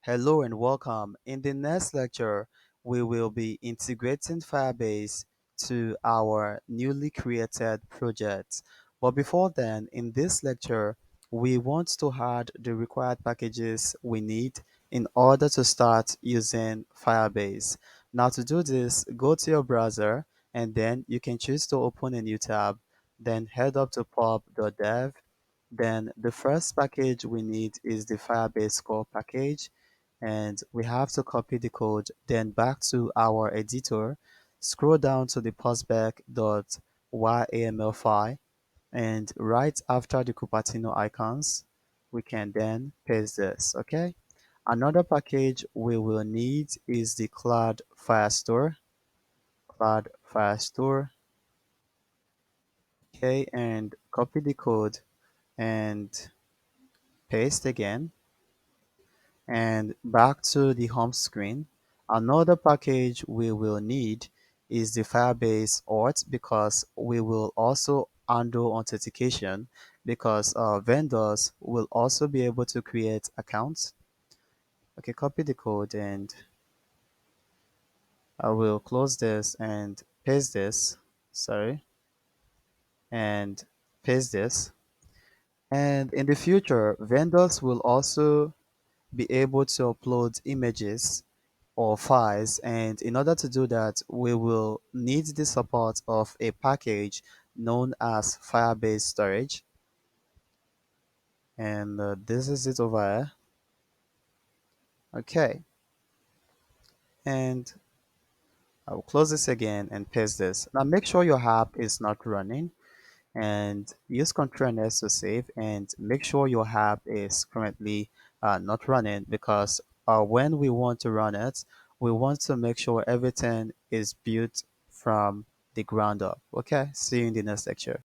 Hello and welcome. In the next lecture, we will be integrating Firebase to our newly created project. But before then, in this lecture, we want to add the required packages we need in order to start using Firebase. Now to do this, go to your browser and then you can choose to open a new tab, then head up to pub.dev. Then the first package we need is the Firebase core package, and we have to copy the code, then back to our editor, scroll down to the postback.yml file, and right after the Cupertino icons, we can then paste this, okay? Another package we will need is the Cloud Firestore, okay, and copy the code and paste again. And back to the home screen, another package we will need is the Firebase Auth because we will also handle authentication because vendors will also be able to create accounts. Okay, copy the code and I will close this and paste this. Sorry, and paste this. And in the future, vendors will also be able to upload images or files, and in order to do that we will need the support of a package known as Firebase Storage, and this is it over here. Okay, and I'll close this again and paste this. Now make sure your app is not running and use Ctrl S to save, and make sure your app is currently not running because when we want to run it, we want to make sure everything is built from the ground up. Okay, see you in the next lecture.